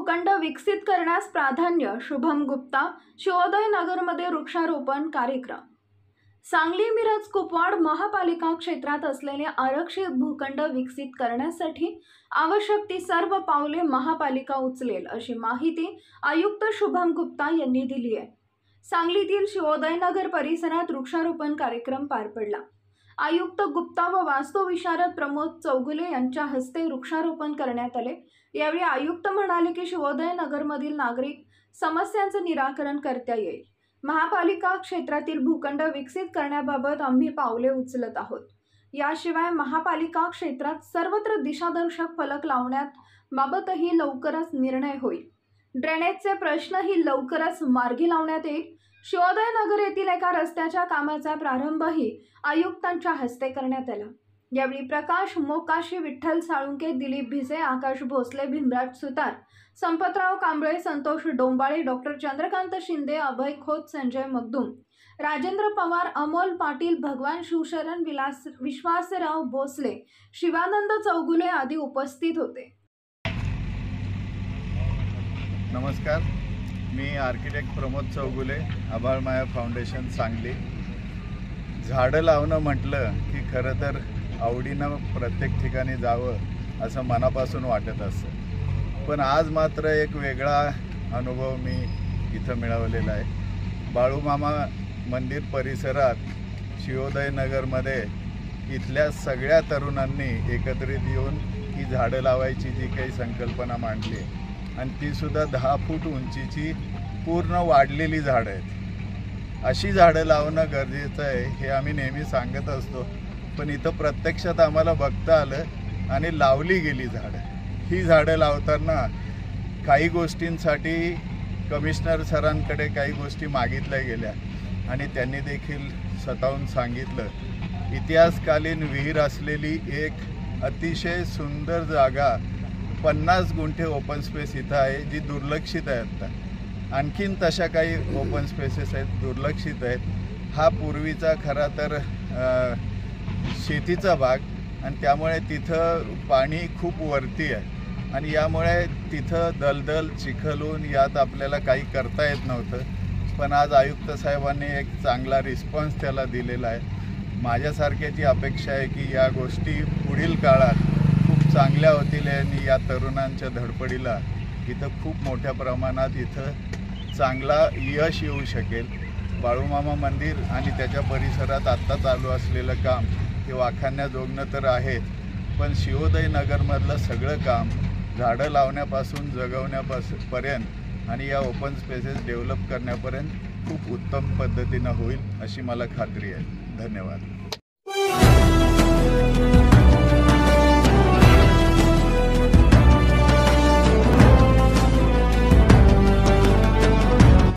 भूखंड विकसित करण्यास प्राधान्य, शुभम गुप्ता। शिवोदय नगरमध्ये वृक्षारोपण कार्यक्रम। सांगली मिरज कुपवाड महापालिका क्षेत्रात असलेले आरक्षित भूखंड विकसित करण्यासाठी आवश्यक ती सर्व पावले महापालिका उचलेल, अशी माहिती आयुक्त शुभम गुप्ता यांनी दिली आहे। सांगलीतील शिवोदय नगर परिसरात वृक्षारोपण कार्यक्रम पार पडला। आयुक्त गुप्ता व वास्तुविशारद प्रमोद चौगुले यांच्या हस्ते वृक्षारोपण करण्यात आले। यावेळी आयुक्त म्हणाले की शिवोदय नगरमधील नागरिक समस्यांचे निराकरण करता येईल। महापालिका क्षेत्रातील भूखंड विकसित करण्याबाबत आम्ही पावले उचलत आहोत। याशिवाय महापालिका क्षेत्रात सर्वत्र दिशादर्शक फलक लावण्याबाबतही लवकरच निर्णय होईल। ड्रेनेजचे प्रश्नही लवकरच मार्गी लावण्यात येईल। शिवोदय नगर येथील एका रस्त्याच्या कामाचा प्रारंभही आयुक्तांच्या हस्ते करण्यात आला। यावेळी प्रकाश मोकाशी, विठ्ठल साळुंके, दिलीप भिसे, आकाश भोसले, भीमराज सुतार, संपतराव कांबळे, संतोष डोंबाळे, डॉक्टर चंद्रकांत शिंदे, अभय खोत, संजय मगदूम, राजेंद्र पवार, अमोल पाटील, भगवान शिवशरण, विश्वासराव भोसले, शिवानंद चौगुले आदी उपस्थित होते। नमस्कार, मी आर्किटेक्ट प्रमोद चौगुले, आभाळ माया फाउंडेशन सांगली। झाडं लावणं म्हटलं की खरं तर आवडीनं प्रत्येक ठिकाणी जावं असं मनापासून वाटत असतं, पण आज मात्र एक वेगळा अनुभव मी इथं मिळवलेला आहे। बाळूमामा मंदिर परिसरात शिवोदय नगरमध्ये इथल्या सगळ्या तरुणांनी एकत्रित येऊन ही झाडं लावायची जी काही संकल्पना मांडली आहे, आणि तीसुद्धा 10 फूट उंचीची पूर्ण वाढलेली झाडं आहेत। अशी झाडं लावणं गरजेचं आहे हे आम्ही नेहमी सांगत असतो, पण इथं प्रत्यक्षात आम्हाला बघता आलं आणि लावली गेली झाडं। ही झाडं लावताना काही गोष्टींसाठी कमिशनर सरांकडे काही गोष्टी मागितल्या गेल्या आणि त्यांनी देखील स्वतःहून सांगितलं। इतिहासकालीन विहीर असलेली एक अतिशय सुंदर जागा 50 गुंठे ओपन स्पेस इथं आहे, जी दुर्लक्षित आहे। आता आणखीन तशा काही ओपन स्पेसेस आहेत, दुर्लक्षित आहेत। हा पूर्वीचा खरा तर शेतीचा भाग, आणि त्यामुळे तिथं पाणी खूप वरती आहे, आणि यामुळे तिथं दलदल चिखलून यात आपल्याला काही करता येत नव्हतं। पण आज आयुक्त साहेबांनी एक चांगला रिस्पॉन्स त्याला दिलेला आहे। माझ्यासारख्याची अपेक्षा आहे की या गोष्टी पुढील काळात खूप चांगल्या होतील आणि या तरुणांच्या धडपडीला इथं खूप मोठ्या प्रमाणात इथं चांगला यश येऊ शकेल। बाळूमामा मंदिर आणि त्याच्या परिसरात आत्ता चालू असलेलं काम हे वाखाणण्याजोगणं तर आहेच, पण शिवोदय नगरमधलं सगळं काम झाडं लावण्यापासून जगवण्यापर्यंत आणि या ओपन स्पेसेस डेव्हलप करण्यापर्यंत खूप उत्तम पद्धतीनं होईल अशी मला खात्री आहे। धन्यवाद।